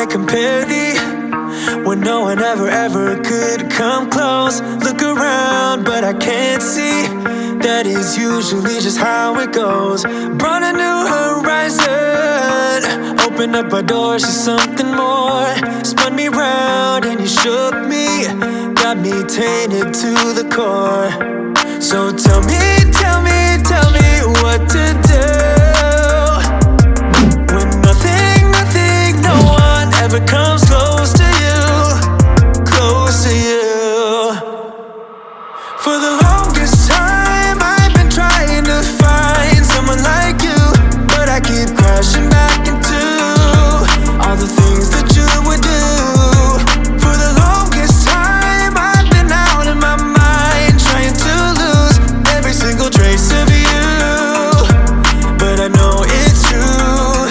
Compare thee when no one ever could come close. Look around, but I can't see. That is usually just how it goes. Brought a new horizon, opened up our doors to something more. Spun me round and you shook me, got me tainted to the core. So tell me what to do when nothing, no one ever comes close to you, close to you. For the longest time I've been trying to find someone like you, but I keep crashing back into all the things that you would do. For the longest time I've been out of my mind, trying to lose every single trace of you. But I know it's true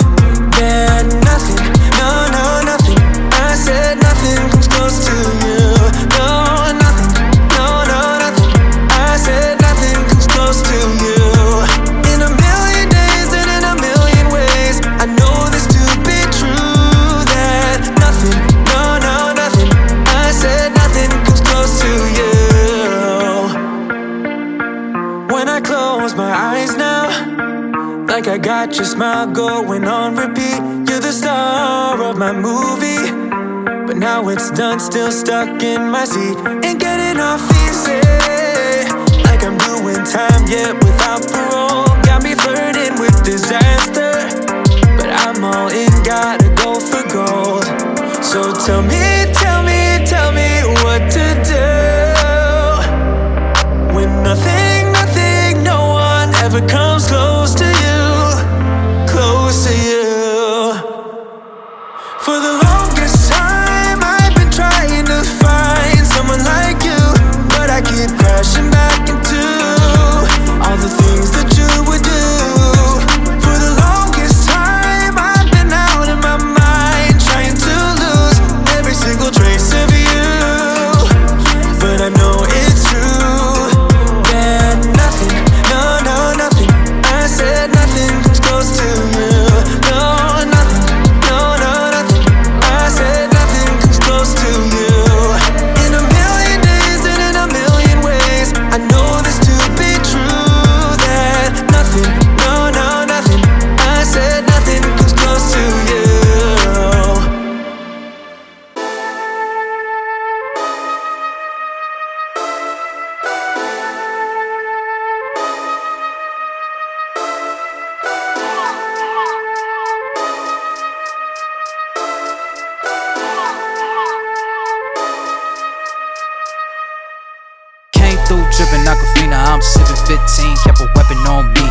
that nothing, nothing, I said nothing comes close to you. No, nothing, nothing, I said nothing comes close to you. In a million days and in a million ways, I know this to be true, that nothing, nothing, I said nothing comes close to you. When I close my eyes now, like I got your smile going on repeat. You're the star of my movie, but now it's done, still stuck in my seat. Ain't getting off easy, like I'm doing time yet without parole. Got me flirting with disaster, but I'm all in, gotta go for gold. So tell me what to do when nothing, no one ever comes close to you, close to you. For the longest time I've been trying to find someone like you, but I keep crashing back into all the things that you would do. For the longest time I've been out of my mind, trying to lose every single trace of you. But I know it's true that nothing, nothing, I said nothing comes close to you. No, nothing, nothing, I said nothing comes close to you. In a million days and in a million ways, I know this to be true, that nothing, nothing, I said nothing comes close to you. Came through drippin' Aquafina, I'm sippin' 15, kept a weapon on me.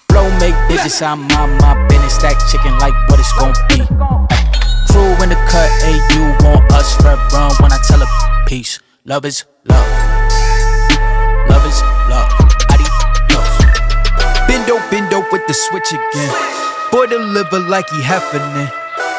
Blow make digits, I'm on my business, stack chicken like what it's gon' be. Ay. Crew in the cut, you want us, red run when I tell a peace. Love is love, love is love, adios. Bendo with the switch again. Boy deliver like he happening.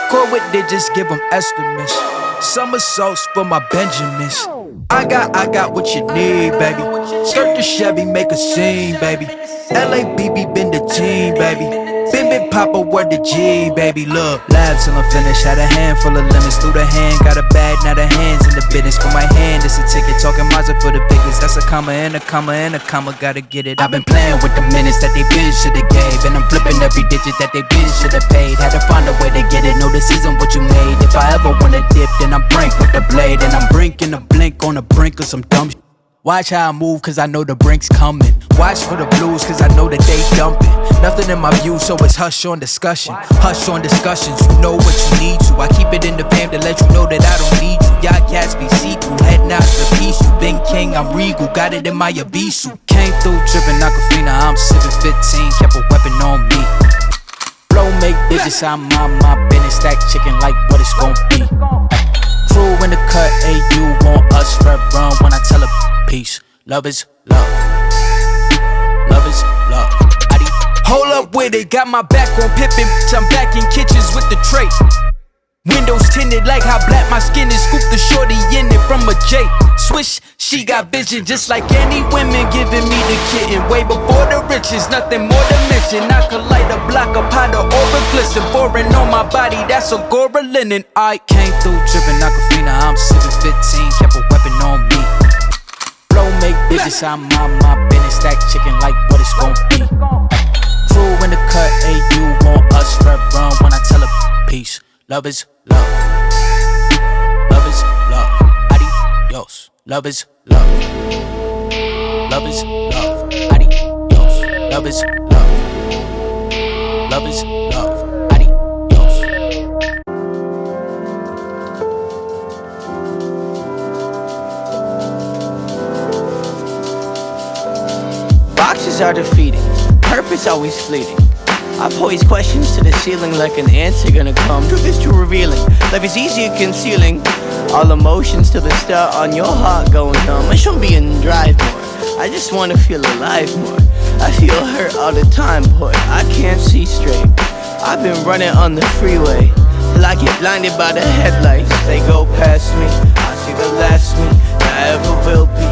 Core with digits, give him estimates. Somersaults for my Benjamins. I got what you need, baby. Skirt the Chevy, make a scene, baby. LABB been the team, baby. Been Papa, word the G, baby. Look, lab till I'm finished. Had a handful of lemons through the hand. Got a bag, now the hands in the business. For my hand, it's a ticket. Talking Mazda for the biggest. That's a comma and a comma and a comma, gotta get it. I've been playing with the minutes that they been shoulda gave, and I'm flipping every digit that they been shoulda paid. Had to find a way to get it, no, this isn't what you made. If I ever wanna dip, then I'm brink with the blade, and I'm brinking a blink on the brink of some dumb shit. Watch how I move, cause I know the brink's coming. Watch for the blues, cause I know that they dumping. Nothing in my view, so it's hush on discussion. Hush on discussions, you know what you need to. I keep it in the fam to let you know that I don't need you. Y'all cats be see-through, heading out to peace. You been king, I'm regal, got it in my Abisu. Came through trippin' Aquafina, I'm sippin' 15, kept a weapon on me. Flow make digits, I'm on my business. Stack chicken like what it's gon' be. Crew in the cut, you want us red run when I tell her peace. Love is love. Love is love. Hold up with it, got my back on Pippin. I'm back in kitchens with the tray. Windows tinted like how black my skin is. Scoop the shorty in it from a J. Swish, she got vision just like any women giving me the kitten. Way before the riches, nothing more to mention. I could light a block up high the aura glisten. Foreign on my body, that's Agora linen. I came through drippin' Aquafina, I'm sippin' 15, kept a weapon on me. Flow make digits, I'm on my business. Stack chicken like what it's gon' be. Crew in the cut, you want us red run when I tell her peace. Love is love. Love is love. Adios. Love is love. Love is love. Adios. Love is love. Love is love. Adios. Boxes are defeating, purpose always fleeting. I pose questions to the ceiling like an answer gonna come. Truth is too revealing, life is easier concealing all emotions till the star on your heart going numb. I shouldn't be in drive more, I just wanna feel alive more. I feel hurt all the time, boy, I can't see straight. I've been running on the freeway till I get blinded by the headlights. They go past me, I see the last me that I ever will be.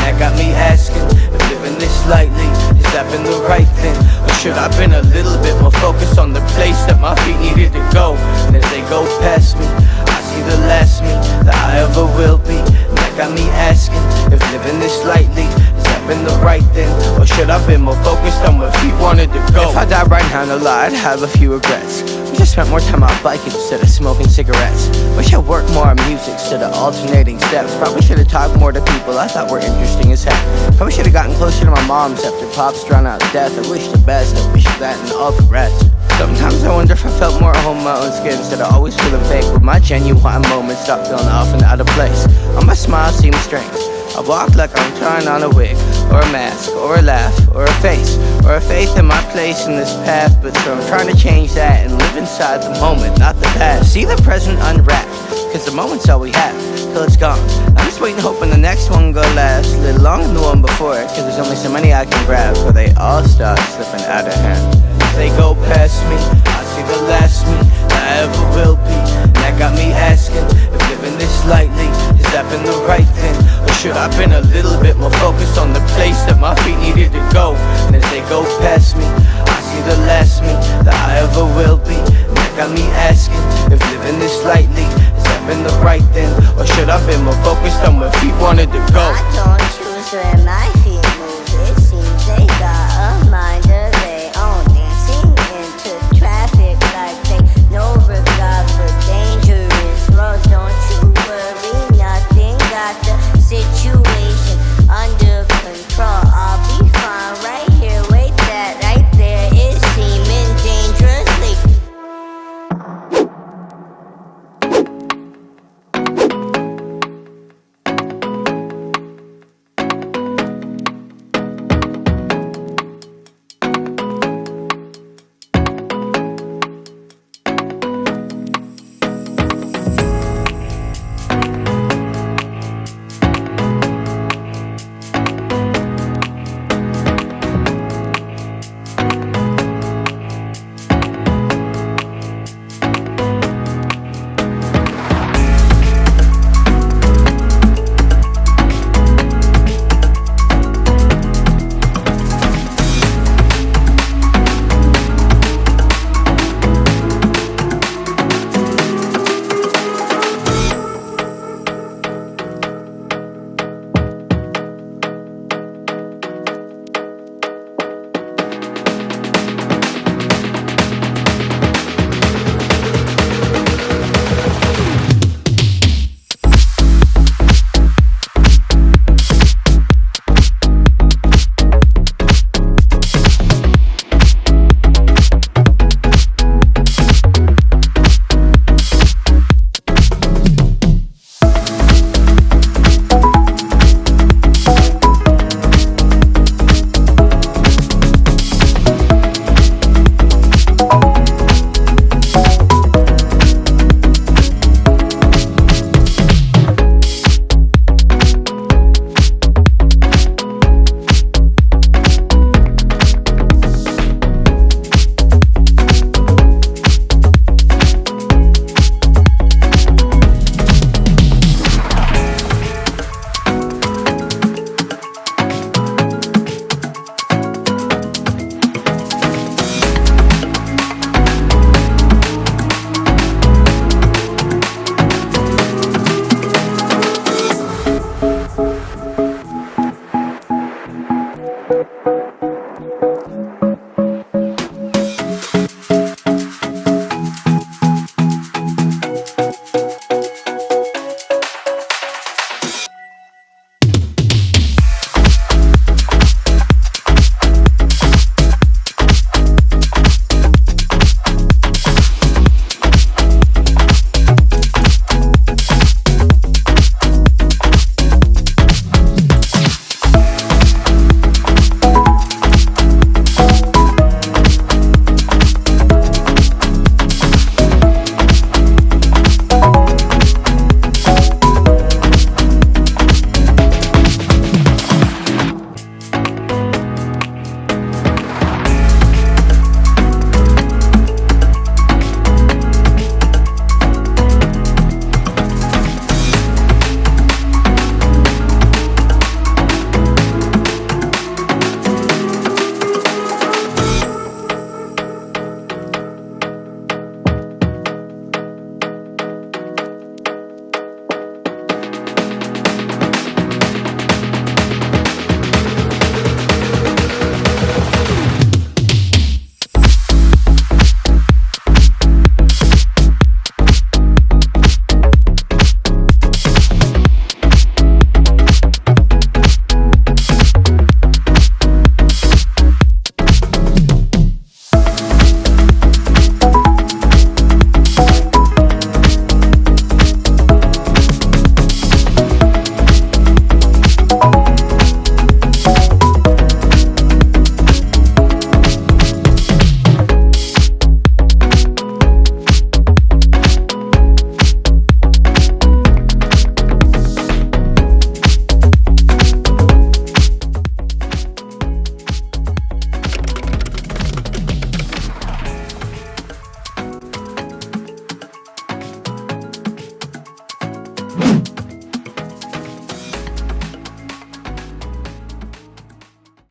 That got me asking if living this lightly, has that been the right thing? Or should I been a little bit more focused on the place that my feet needed to go? And as they go past me, I see the last me that I ever will be. And that got me asking if living this lightly, has that been the right thing? Or should I been more focused on where feet wanted to go? If I died right now, no lie, I'd have a few regrets. Wish I spent more time out biking instead of smoking cigarettes. Wish I worked more on music instead of alternating steps. Probably should have talked more to people I thought were interesting as heck. Probably should have gotten closer to my moms after pops drowned out death. I wish the best, I wish that and all the rest. Sometimes I wonder if I felt more at home in my own skin instead of always feeling fake. But my genuine moments stop feeling off and out of place. All my smiles seem strange. I walk like I'm trying on a wig, or a mask, or a laugh, or a face, or a faith in my place in this path. But so I'm trying to change that and live inside the moment, not the past. See the present unwrapped, cause the moment's all we have, till it's gone. I'm just waiting hoping the next one go last a little longer than the one before it, cause there's only so many I can grab before they all start slipping out of hand. As they go past me, I see the last me that I ever will be. And that got me asking if living this lightly, has that been the right thing? Or should I been a little bit more focused on the place that my feet needed to go? And as they go past me, I see the last me that I ever will be. And that got me asking if living this lightly, has that been the right thing? Or should I been more focused on where feet wanted to go? I don't choose where my feet move. It seems they got a mind of their own, dancing into traffic like they no regard for dangerous roads. Don't you worry, nothing got the situation under control. I'll be fine right here. Wait, that right there is seeming dangerously. Renegade.